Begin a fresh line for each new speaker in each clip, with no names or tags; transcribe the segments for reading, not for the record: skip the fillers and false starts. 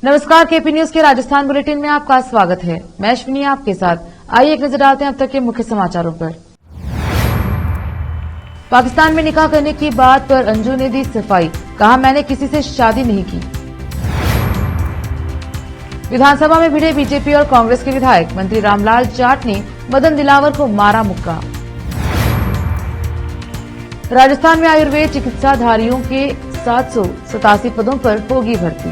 नमस्कार, KP news के Rajasthan bulletin में आपका स्वागत है। मैं अश्विनी आपके साथ। आइए एक नजर डालते हैं अब तक के मुख्य समाचारों पर। पाकिस्तान में निकाह करने की बात पर अंजू ने दी सफाई, कहा मैंने किसी से शादी नहीं की। विधानसभा में भिड़े बीजेपी और कांग्रेस के विधायक, मंत्री रामलाल जाट ने मदन दिलावर को मारा मुक्का। राजस्थान में आयुर्वेद चिकित्साधारियों के 787 पदों पर होगी भर्ती।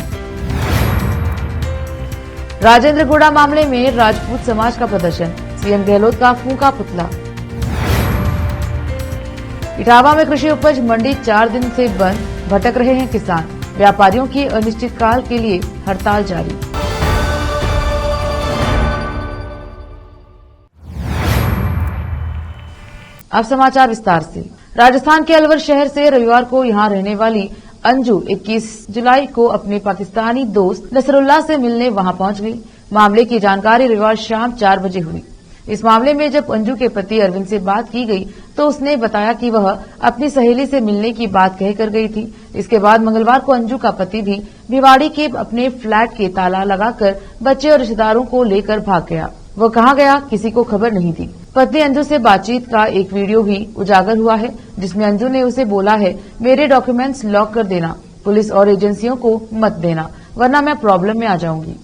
राजेंद्र गुड़ा मामले में राजपूत समाज का प्रदर्शन, सीएम गहलोत का फूंका पुतला। इटावा में कृषि उपज मंडी 4 दिन से बंद, भटक रहे हैं किसान, व्यापारियों की अनिश्चितकाल के लिए हड़ताल जारी। अब समाचार विस्तार से। राजस्थान के अलवर शहर से रविवार को यहां रहने वाली अंजू 21 जुलाई को अपने पाकिस्तानी दोस्त नसरुल्लाह से मिलने वहां पहुंच गई। मामले की जानकारी रविवार शाम 4 बजे हुई। इस मामले में जब अंजू के पति अरविंद से बात की गई तो उसने बताया कि वह अपनी सहेली से मिलने की बात कहकर गई थी। इसके बाद मंगलवार को अंजू का पति भी भिवाड़ी के अपने फ्लैट के ताला लगाकर बच्चे और रिश्तेदारों को लेकर भाग गया। वो कहाँ गया, किसी को खबर नहीं थी। पत्नी अंजू से बातचीत का एक वीडियो भी उजागर हुआ है, जिसमें अंजू ने उसे बोला है, मेरे डॉक्यूमेंट्स लॉक कर देना, पुलिस और एजेंसियों को मत देना, वरना मैं प्रॉब्लम में आ जाऊंगी।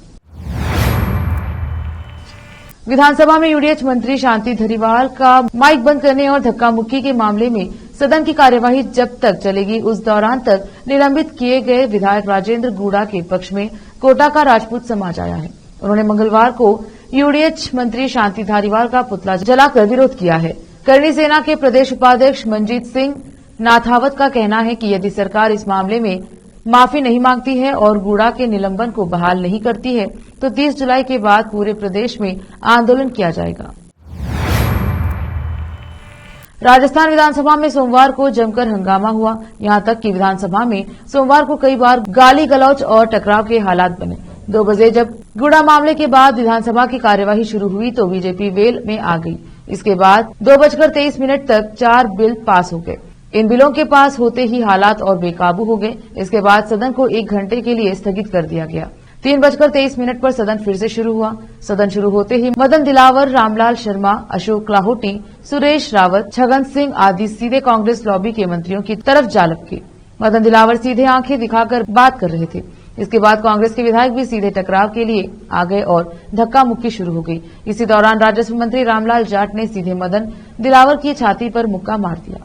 विधानसभा में यूडीएच मंत्री शांति धारीवाल का माइक बंद करने और धक्का मुक्की के मामले में सदन की कार्यवाही जब तक चलेगी उस दौरान तक निलंबित किए गए विधायक राजेंद्र गुड़ा के पक्ष में कोटा का राजपूत समाज आया है। उन्होंने मंगलवार को यूडीएच मंत्री शांति धारीवाल का पुतला जलाकर विरोध किया है। करणी सेना के प्रदेश उपाध्यक्ष मनजीत सिंह नाथावत का कहना है कि यदि सरकार इस मामले में माफी नहीं मांगती है और गुड़ा के निलंबन को बहाल नहीं करती है तो 30 जुलाई के बाद पूरे प्रदेश में आंदोलन किया जाएगा। राजस्थान विधानसभा में सोमवार को जमकर हंगामा हुआ। यहां तक कि विधानसभा में सोमवार को कई बार गाली गलौज और टकराव के हालात बने। 2 बजे जब गुड़ा मामले के बाद विधानसभा की कार्यवाही शुरू हुई तो बीजेपी वेल में आ गई। इसके बाद 2:23 तक 4 बिल पास हो गए। इन बिलों के पास होते ही हालात और बेकाबू हो गए। इसके बाद सदन को 1 घंटे के लिए स्थगित कर दिया गया। 3:23 पर सदन फिर से शुरू हुआ। सदन शुरू होते ही मदन दिलावर, रामलाल शर्मा, अशोक लाहोटी, सुरेश रावत, छगन सिंह आदि सीधे कांग्रेस लॉबी के मंत्रियों की तरफ जा लपके। मदन दिलावर सीधे आंखें दिखाकर बात कर रहे थे। इसके बाद कांग्रेस के विधायक भी सीधे टकराव के लिए आ गए और धक्का मुक्की शुरू हो गई। इसी दौरान राजस्व मंत्री रामलाल जाट ने सीधे मदन दिलावर की छाती पर मुक्का मार दिया।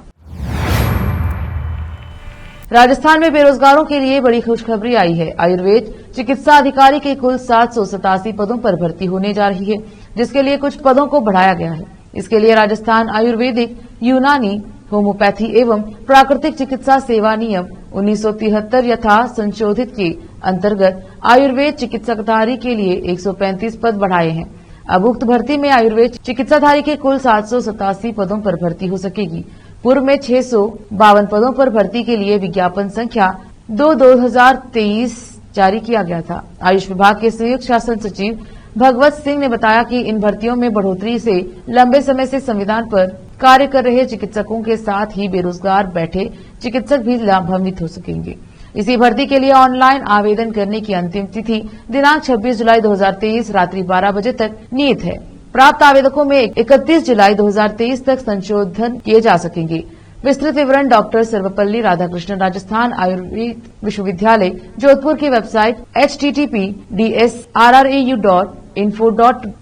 राजस्थान में बेरोजगारों के लिए बड़ी खुशखबरी आई है। आयुर्वेद चिकित्सा अधिकारी के कुल 787 पदों पर भर्ती होने जा रही है, जिसके लिए कुछ पदों को बढ़ाया गया है। इसके लिए राजस्थान आयुर्वेदिक, यूनानी, होम्योपैथी एवं प्राकृतिक चिकित्सा सेवा नियम 1973 यथा संशोधित के अंतर्गत आयुर्वेद चिकित्साधारी के लिए 135 पद बढ़ाए हैं। अब उक्त भर्ती में आयुर्वेद चिकित्साधारी के कुल 787 पदों पर भर्ती हो सकेगी। पूर्व में 652 पदों पर भर्ती के लिए विज्ञापन संख्या 2/2023 जारी किया गया था। आयुष विभाग के संयुक्त शासन सचिव भगवत सिंह ने बताया कि इन भर्तियों में बढ़ोतरी से लंबे समय से संविधान पर कार्य कर रहे चिकित्सकों के साथ ही बेरोजगार बैठे चिकित्सक भी लाभान्वित हो सकेंगे। इसी भर्ती के लिए ऑनलाइन आवेदन करने की अंतिम तिथि दिनांक 26 जुलाई 2023 रात्रि 12 बजे तक नियत है। प्राप्त आवेदकों में 31 जुलाई 2023 तक संशोधन किए जा सकेंगे। विस्तृत विवरण डॉक्टर सर्वपल्ली राधाकृष्णन राजस्थान आयुर्वेद विश्वविद्यालय जोधपुर की वेबसाइट http://dsrrau.info.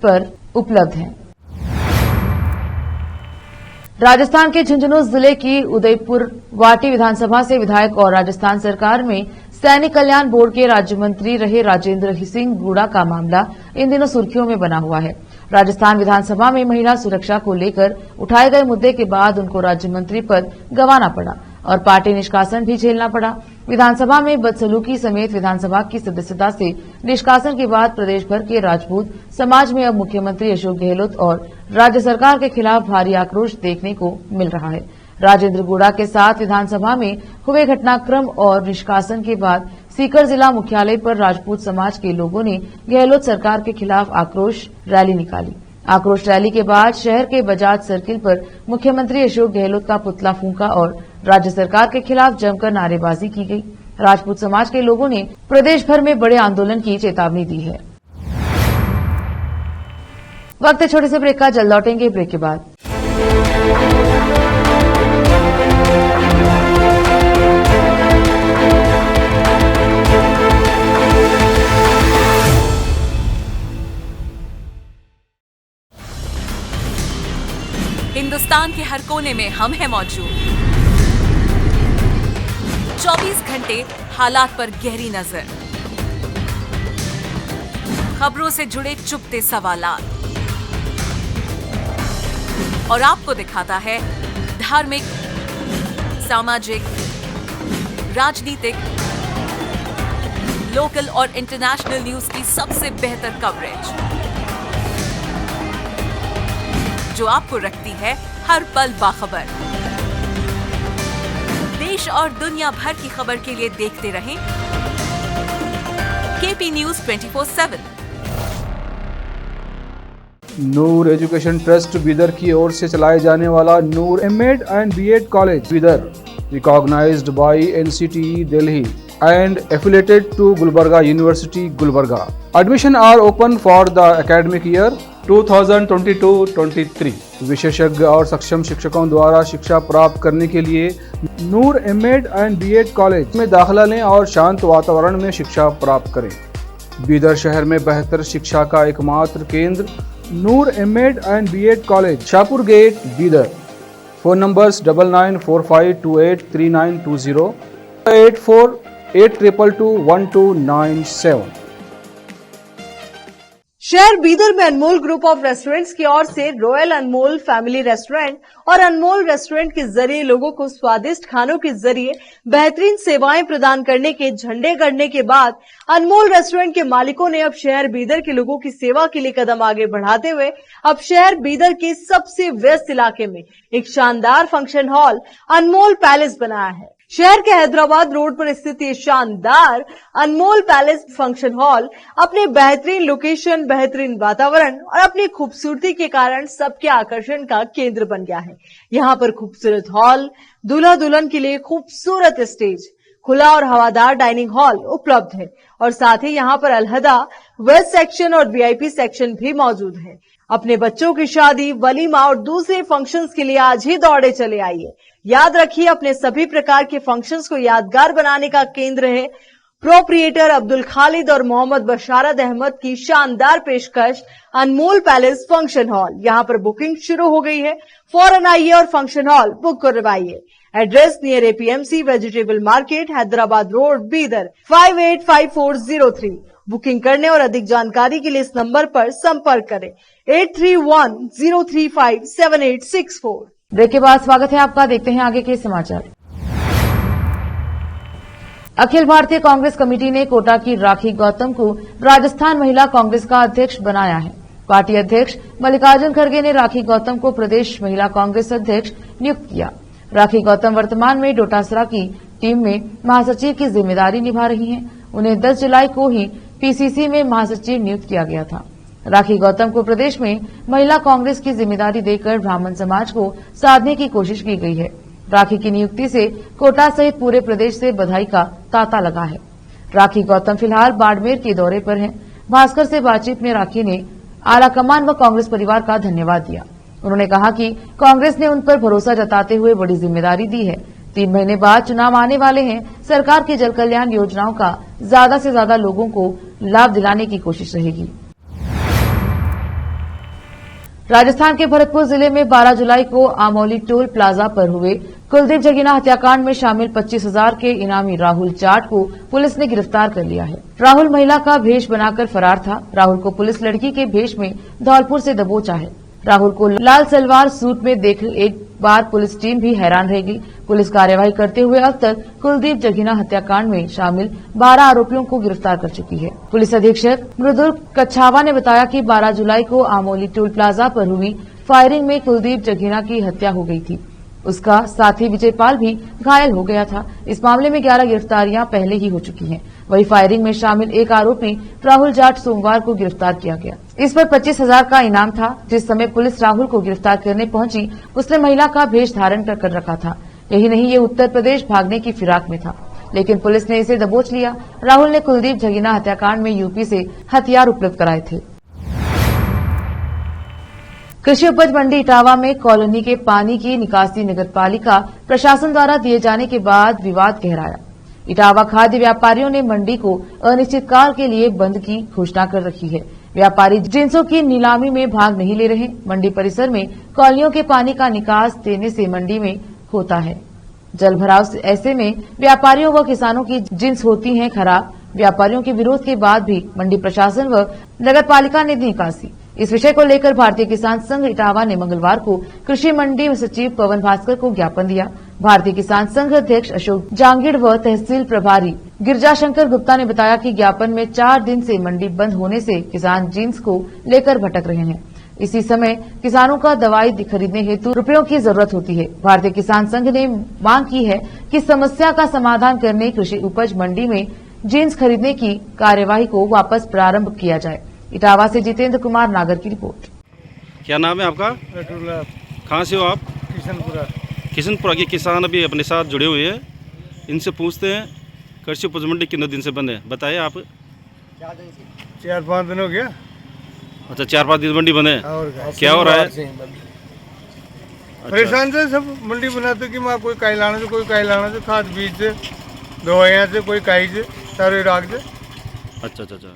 पर उपलब्ध है। राजस्थान के झुंझुनू जिले की उदयपुर वाटी विधानसभा से विधायक और राजस्थान सरकार में सैनिक कल्याण बोर्ड के राज्य मंत्री रहे राजेंद्र सिंह गुड़ा का मामला इन दिनों सुर्खियों में बना हुआ है। राजस्थान विधानसभा में महिला सुरक्षा को लेकर उठाए गए मुद्दे के बाद उनको राज्य मंत्री पद गंवाना पड़ा और पार्टी निष्कासन भी झेलना पड़ा। विधानसभा में बदसलूकी समेत विधानसभा की सदस्यता से निष्कासन के बाद प्रदेश भर के राजपूत समाज में अब मुख्यमंत्री अशोक गहलोत और राज्य सरकार के खिलाफ भारी आक्रोश देखने को मिल रहा है। राजेंद्र गुड़ा के साथ विधानसभा में हुए घटनाक्रम और निष्कासन के बाद सीकर जिला मुख्यालय पर राजपूत समाज के लोगों ने गहलोत सरकार के खिलाफ आक्रोश रैली निकाली। आक्रोश रैली के बाद शहर के बजाज सर्किल पर मुख्यमंत्री अशोक गहलोत का पुतला फूंका और राज्य सरकार के खिलाफ जमकर नारेबाजी की गई। राजपूत समाज के लोगों ने प्रदेश भर में बड़े आंदोलन की चेतावनी दी है। वक्त है छोटे से ब्रेक का, जल्द लौटेंगे ब्रेक के बाद।
हिंदुस्तान के हर कोने में हम हैं मौजूद। 24 घंटे हालात पर गहरी नजर, खबरों से जुड़े चुपते सवालात और आपको दिखाता है धार्मिक, सामाजिक, राजनीतिक, लोकल और इंटरनेशनल न्यूज की सबसे बेहतर कवरेज, जो आपको रखती है हर पल बाखबर। देश और दुनिया भर की खबर के लिए देखते रहें KP news 24/7।
Noor education trust Bidar की ओर से चलाए जाने वाला Noor M Ed and B Ed college Bidar, recognised by NCTE Delhi and affiliated to Gulbarga University, Gulbarga. Admission are open for the academic year 2022-23. विशेषज्ञ और सक्षम शिक्षकों द्वारा शिक्षा प्राप्त करने के लिए नूर एमएड एंड बीएड कॉलेज में दाखिला लें और शांत वातावरण में शिक्षा प्राप्त करें। बीदर शहर में बेहतर शिक्षा का एकमात्र केंद्र Noor M Ed and B Ed college, Shahpur gate, Bidar. Phone numbers 9945283920, 8482221297।
शहर बीदर में अनमोल ग्रुप ऑफ रेस्टोरेंट्स की ओर से रॉयल अनमोल फैमिली रेस्टोरेंट और अनमोल रेस्टोरेंट के जरिए लोगों को स्वादिष्ट खानों के जरिए बेहतरीन सेवाएं प्रदान करने के झंडे गड़ने के बाद अनमोल रेस्टोरेंट के मालिकों ने अब शहर बीदर के लोगों की सेवा के लिए कदम आगे बढ़ाते हुए अब शहर बीदर के सबसे व्यस्त इलाके में एक शानदार फंक्शन हॉल अनमोल पैलेस बनाया है। शहर के हैदराबाद रोड पर स्थित ये शानदार अनमोल पैलेस फंक्शन हॉल अपने बेहतरीन लोकेशन, बेहतरीन वातावरण और अपनी खूबसूरती के कारण सबके आकर्षण का केंद्र बन गया है। यहाँ पर खूबसूरत हॉल, दूल्हा दुल्हन के लिए खूबसूरत स्टेज, खुला और हवादार डाइनिंग हॉल उपलब्ध है और साथ ही यहाँ पर अलहदा वेस्ट सेक्शन और वीआईपी सेक्शन भी मौजूद है। अपने बच्चों की शादी, वलीमा और दूसरे फंक्शंस के लिए आज ही दौड़े चले आइए। याद रखिए, अपने सभी प्रकार के फंक्शंस को यादगार बनाने का केंद्र है प्रोप्रिएटर अब्दुल खालिद और मोहम्मद बशारत अहमद की शानदार पेशकश अनमोल पैलेस फंक्शन हॉल। यहाँ पर बुकिंग शुरू हो गई है, फौरन आइए और फंक्शन हॉल बुक करवाइए। Address near APMC vegetable market, Hyderabad road, Bidar 585403। Booking करने और अधिक जानकारी के लिए इस नंबर पर संपर्क करें 8310357864।
ब्रेक के बाद स्वागत है आपका, देखते हैं आगे के समाचार। अखिल भारतीय कांग्रेस कमेटी ने कोटा की राखी गौतम को राजस्थान महिला कांग्रेस का अध्यक्ष बनाया है। पार्टी अध्यक्ष मल्लिकार्जुन खड़गे ने राखी गौतम को प्रदेश महिला कांग्रेस अध्यक्ष नियुक्त किया। राखी गौतम वर्तमान में डोटासरा की टीम में महासचिव की जिम्मेदारी निभा रही हैं। उन्हें 10 जुलाई को ही पीसीसी में महासचिव नियुक्त किया गया था। राखी गौतम को प्रदेश में महिला कांग्रेस की जिम्मेदारी देकर ब्राह्मण समाज को साधने की कोशिश की गई है। राखी की नियुक्ति से कोटा सहित पूरे प्रदेश से बधाई का तांता लगा है। राखी गौतम फिलहाल बाड़मेर के दौरे पर हैं। भास्कर से बातचीत में राखी ने आलाकमान व कांग्रेस परिवार का धन्यवाद दिया। उन्होंने कहा कि कांग्रेस ने उन पर भरोसा जताते हुए बड़ी जिम्मेदारी दी है। 3 महीने बाद चुनाव आने वाले हैं। सरकार की जन कल्याण योजनाओं का ज्यादा से ज्यादा लोगों को लाभ दिलाने की कोशिश रहेगी। राजस्थान के भरतपुर जिले में 12 जुलाई को आमोली टोल प्लाजा पर हुए कुलदीप जगीना हत्याकांड में शामिल 25,000 के इनामी राहुल जाट को पुलिस ने गिरफ्तार कर लिया है। राहुल महिला का भेष बनाकर फरार था। राहुल को पुलिस लड़की के भेष में धौलपुर से दबोचा है। राहुल को लाल सलवार सूट में देख एक बार पुलिस टीम भी हैरान रह गई। पुलिस कार्यवाही करते हुए अब तक कुलदीप जगीना हत्याकांड में शामिल 12 आरोपियों को गिरफ्तार कर चुकी है। पुलिस अधीक्षक मृदुल कच्छावा ने बताया कि 12 जुलाई को आमोली टोल प्लाजा पर हुई फायरिंग में कुलदीप जगीना की हत्या हो गई थी। उसका साथी विजयपाल भी घायल हो गया था। इस मामले में 11 गिरफ्तारियां पहले ही हो चुकी हैं। वही फायरिंग में शामिल एक आरोपी राहुल जाट सोमवार को गिरफ्तार किया गया। इस पर 25,000 का इनाम था। जिस समय पुलिस राहुल को गिरफ्तार करने पहुंची, उसने महिला का भेष धारण कर रखा था। यही नहीं, ये उत्तर प्रदेश भागने की फिराक में था। लेकिन पुलिस ने इसे दबोच लिया। राहुल ने कुलदीप झगीना हत्याकांड में यूपी से हथियार उपलब्ध कराए थे। कृषि उपज मंडी इटावा में कॉलोनी के पानी की निकासी नगरपालिका प्रशासन द्वारा दिए जाने के बाद विवाद गहराया। इटावा खाद्य व्यापारियों ने मंडी को अनिश्चितकाल के लिए बंद की घोषणा कर रखी है। व्यापारी जिंसों की नीलामी में भाग नहीं ले रहे। मंडी परिसर में कॉलोनियों के पानी का निकास देने से मंडी में होता है जल भराव। ऐसे में व्यापारियों व किसानों की जिन्स होती हैं खराब। व्यापारियों के विरोध के बाद भी मंडी प्रशासन व नगरपालिका ने दी निकासी। इस विषय को लेकर भारतीय किसान संघ इटावा ने मंगलवार को कृषि मंडी सचिव पवन भास्कर को ज्ञापन दिया। भारतीय किसान संघ अध्यक्ष अशोक जांगिड़ व तहसील प्रभारी गिरजाशंकर गुप्ता ने बताया कि ज्ञापन में 4 दिन से मंडी बंद होने से किसान जींस को लेकर भटक रहे हैं। इसी समय किसानों का दवाई खरीदने हेतु रुपयों की जरूरत होती है। भारतीय किसान संघ ने मांग की है कि समस्या का समाधान करने कृषि उपज मंडी में जींस खरीदने की कार्यवाही को वापस प्रारंभ किया जाए। इटावा से जितेंद्र कुमार नागर की रिपोर्ट।
क्या नाम है आपका? कहाँ से हो आप?
किशनपुरा।
किशनपुरा के किसान अभी अपने साथ जुड़े हुए हैं, इनसे पूछते हैं कृषि उपज मंडी कितने दिन से बंद है, बताइए आप।
4-5 दिन हो गया।
अच्छा, 4-5 दिन मंडी बंद है। क्या हो रहा है?
परेशान से सब मंडी बनाते कि माँ कोई काई लाना से, कोई काई लाना से, खाद बीज से, दवाइयाँ से, कोई काई से, सारे राग से।
अच्छा अच्छा अच्छा,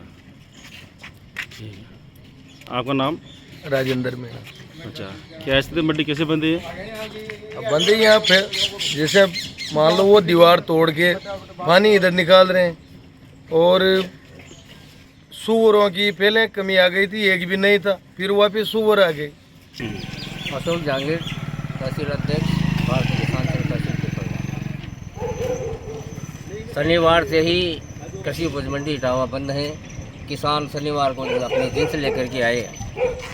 ठीक है। आपका नाम?
राजेंद्र में।
अच्छा, क्या स्थिति मंडी कैसे बंद है?
अब बंद ही यहाँ पे, जैसे मान लो वो दीवार तोड़ के पानी इधर निकाल रहे हैं और सुअरों की पहले कमी आ गई थी, एक भी नहीं था, फिर वापस सुअर आ गई।
अशोक जांगिड़, तहसील अध्यक्ष, भारतीय किसान संघ तहसील पिपरिया। शनिवार से ही कृषि उपज मंडी इटावा बंद है। किसान शनिवार को अपनी जिन्स लेकर के आए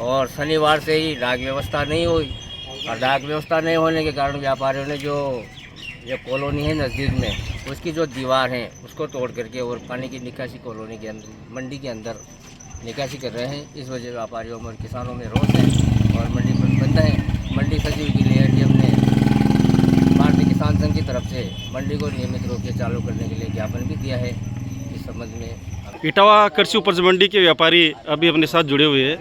और शनिवार से ही डाक व्यवस्था नहीं हुई और डाक व्यवस्था नहीं होने के कारण व्यापारियों ने जो ये कॉलोनी है नज़दीक में, उसकी जो दीवार है उसको तोड़ करके और पानी की निकासी कॉलोनी के अंदर मंडी के अंदर निकासी कर रहे हैं। इस वजह व्यापारियों और किसानों में रोष है और मंडी बंद है। मंडी सचिव के लिए डीएम ने भारतीय किसान संघ की तरफ से मंडी को नियमित रूप से चालू करने के लिए ज्ञापन भी दिया है। इस संबंध में
इटावा कृषि उपज मंडी के व्यापारी अभी अपने साथ जुड़े हुए हैं।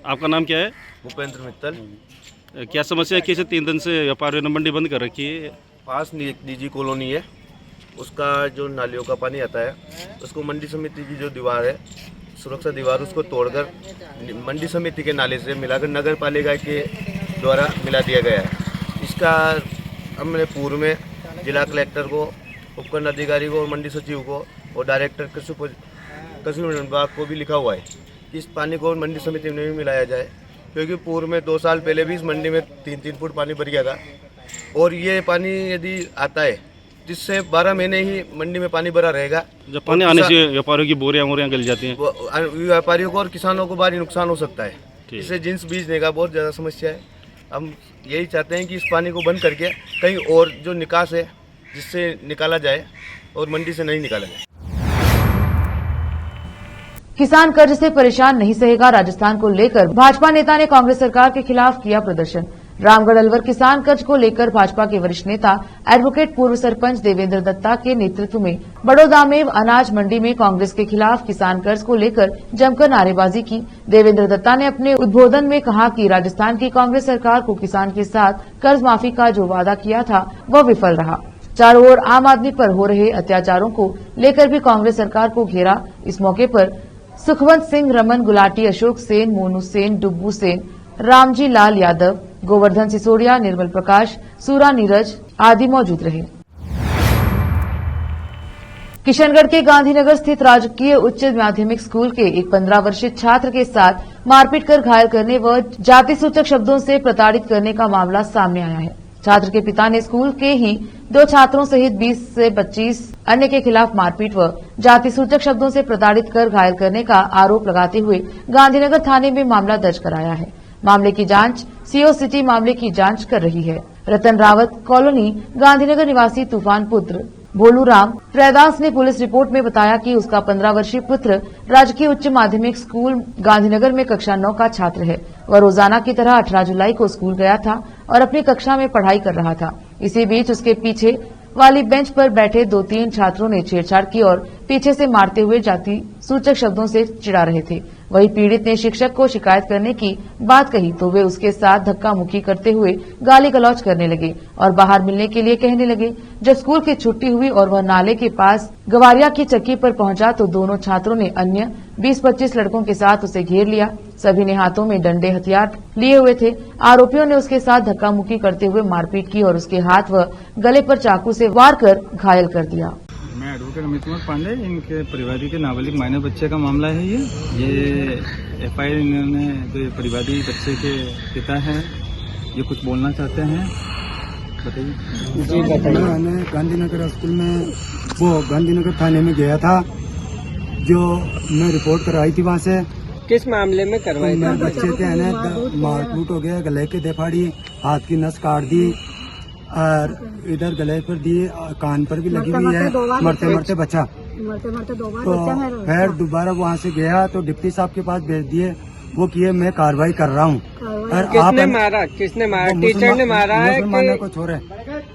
आपका नाम क्या है?
भूपेंद्र मित्तल।
क्या समस्या है? कैसे 3 दिन से व्यापारियों ने मंडी बंद कर रखी है?
पास निजी कॉलोनी है, उसका जो नालियों का पानी आता है उसको मंडी समिति की जो दीवार है, सुरक्षा दीवार, उसको तोड़कर मंडी समिति के नाले से मिलाकर नगर पालिका के द्वारा मिला दिया गया है। इसका हमने पूर्व में जिला कलेक्टर को, उपखंड अधिकारी को और मंडी सचिव को और डायरेक्टर कृषि विभाग को भी लिखा हुआ है कि इस पानी को मंडी समिति में भी मिलाया जाए, क्योंकि पूर्व में 2 साल पहले भी इस मंडी में 3-3 फुट पानी भर गया था और ये पानी यदि आता है जिससे 12 महीने ही मंडी में पानी भरा रहेगा।
जब पानी आने से व्यापारियों की बोरियां गल जाती हैं,
व्यापारियों को और किसानों को भारी नुकसान हो सकता है। इससे जिन्स बीजने का बहुत ज़्यादा समस्या है। हम यही चाहते हैं कि इस पानी को बंद करके कहीं और जो निकास है जिससे निकाला जाए और मंडी से नहीं निकाला जाए।
किसान कर्ज से परेशान नहीं सहेगा, राजस्थान को लेकर भाजपा नेता ने कांग्रेस सरकार के खिलाफ किया प्रदर्शन। रामगढ़ अलवर किसान कर्ज को लेकर भाजपा के वरिष्ठ नेता एडवोकेट पूर्व सरपंच देवेंद्र दत्ता के नेतृत्व में बड़ौदा में अनाज मंडी में कांग्रेस के खिलाफ किसान कर्ज को लेकर जमकर नारेबाजी की। देवेंद्र दत्ता ने अपने उद्बोधन में कहा कि राजस्थान की कांग्रेस सरकार को किसान के साथ कर्ज माफी का जो वादा किया था वह विफल रहा। चारों ओर आम आदमी पर हो रहे अत्याचारों को लेकर भी कांग्रेस सरकार को घेरा। इस मौके पर सुखवंत सिंह, रमन गुलाटी, अशोक सेन, मोनू सेन, डुब्बू सेन, रामजी लाल यादव, गोवर्धन सिसोदिया, निर्मल प्रकाश, सूरा नीरज आदि मौजूद रहे। किशनगढ़ के गांधीनगर स्थित राजकीय उच्च माध्यमिक स्कूल के एक 15 वर्षीय छात्र के साथ मारपीट कर घायल करने व जाति सूचक शब्दों से प्रताड़ित करने का मामला सामने आया है। छात्र के पिता ने स्कूल के ही 2 छात्रों सहित 20 से 25 अन्य के खिलाफ मारपीट व जाति सूचक शब्दों से प्रताड़ित कर घायल करने का आरोप लगाते हुए गांधीनगर थाने में मामला दर्ज कराया है। मामले की जांच सीओ सिटी मामले की जांच कर रही है। रतन रावत कॉलोनी गांधीनगर निवासी तूफान पुत्र भोलू राम प्रैदास ने पुलिस रिपोर्ट में बताया कि उसका 15 वर्षीय पुत्र राजकीय उच्च माध्यमिक स्कूल गांधीनगर में कक्षा 9 का छात्र है। वह रोजाना की तरह 18 जुलाई को स्कूल गया था और अपनी कक्षा में पढ़ाई कर रहा था। इसी बीच उसके पीछे वाली बेंच पर बैठे 2-3 छात्रों ने छेड़छाड़ की और पीछे से मारते हुए जाति सूचक शब्दों से चिढ़ा रहे थे। वहीं पीड़ित ने शिक्षक को शिकायत करने की बात कही तो वे उसके साथ धक्का मुक्की करते हुए गाली गलौज करने लगे और बाहर मिलने के लिए कहने लगे। जब स्कूल की छुट्टी हुई और वह नाले के पास गवारिया की चक्की पर पहुंचा तो दोनों छात्रों ने अन्य 20-25 लड़कों के साथ उसे घेर लिया। सभी ने हाथों में डंडे हथियार लिए हुए थे। आरोपियों ने उसके साथ धक्का मुक्की करते हुए मारपीट की और उसके हाथ व गले पर चाकू से वार कर घायल कर दिया।
मैं एडवोकेट अमित कुमार पांडे, इनके परिवादी के नाबालिग माइनर बच्चे का मामला है। ये एफआईआर इन्होंने जो परिवादी बच्चे के पिता हैं ये कुछ बोलना चाहते हैं, बताइए।
जी बताइए। मैंने गांधीनगर स्कूल में वो गांधीनगर थाने में गया था, जो मैं रिपोर्ट करवाई थी वहाँ से।
किस मामले में करवाई थी?
बच्चे थे ना, मारपीट हो गया, गले के दे फाड़ी, हाथ की नस काट दी और इधर गले पर दी, कान पर भी लगी हुई है, मरते मरते बचा। तो फिर दोबारा वहाँ से गया तो डिप्टी साहब के पास भेज दिए, वो किए मैं कार्रवाई कर रहा हूँ। और
किसने मारा? किसने मारा? टीचर ने मारा है?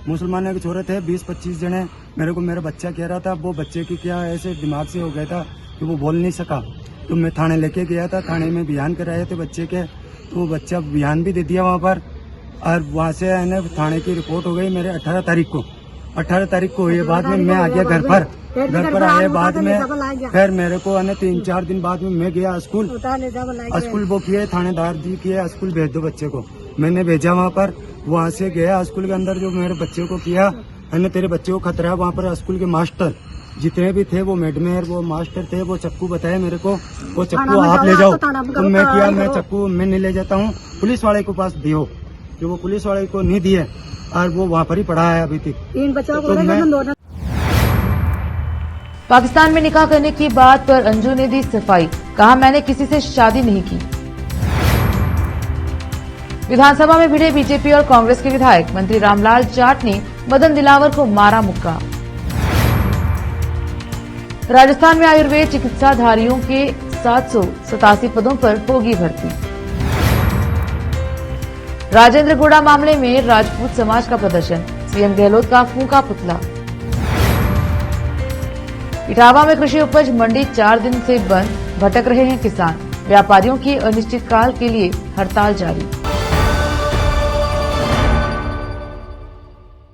मुसलमानों के छोरे थे 20-25 जने। मेरे को मेरा बच्चा कह रहा था, वो बच्चे की क्या ऐसे दिमाग से हो गया था कि वो बोल नहीं सका। तो मैं थाने लेके गया था, थाने में बयान कराए थे बच्चे के, तो वो बच्चा बयान भी दे दिया वहाँ पर। और वहाँ से थाने की रिपोर्ट हो गई मेरे 18 तारीख को हुई। बाद में मैं आ गया घर पर आए बाद में फिर मेरे को 3-4 दिन बाद में मैं गया स्कूल वो किए, थानेदार जी किए स्कूल भेज दो बच्चे को। मैंने भेजा वहाँ पर, वहाँ से गया स्कूल के अंदर, जो मेरे बच्चे को किया तेरे बच्चे को खतरा है। वहाँ पर स्कूल के मास्टर जितने भी थे, वो मेडमेर वो मास्टर थे, वो चक्कू बताए मेरे को, वो चक्कू आप ले जाओ। तो मैं किया, मैं चक्कू मैं नहीं ले जाता हूँ, पुलिस वाले के पास दियो, जो वो पुलिस वाले को नहीं दिए और वो वहाँ पर ही पड़ा है अभी तक।
पाकिस्तान में निकाह करने की बात पर अंजू ने दी सफाई, कहा मैंने किसी से शादी नहीं की। विधानसभा में भिड़े बीजेपी और कांग्रेस के विधायक, मंत्री रामलाल जाट ने मदन दिलावर को मारा मुक्का। राजस्थान में आयुर्वेद चिकित्साधारियों के 787 पदों पर होगी भर्ती। राजेंद्र गोड़ा मामले में राजपूत समाज का प्रदर्शन, सीएम गहलोत का फूंका पुतला। इटावा में कृषि उपज मंडी 4 दिन से बंद, भटक रहे हैं किसान, व्यापारियों की अनिश्चितकाल के लिए हड़ताल जारी।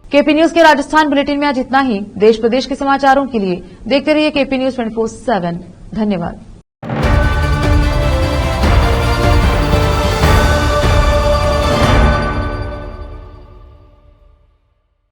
केपी न्यूज के राजस्थान बुलेटिन में आज इतना ही। देश प्रदेश के समाचारों के लिए देखते रहिए केपी न्यूज 24/7। धन्यवाद।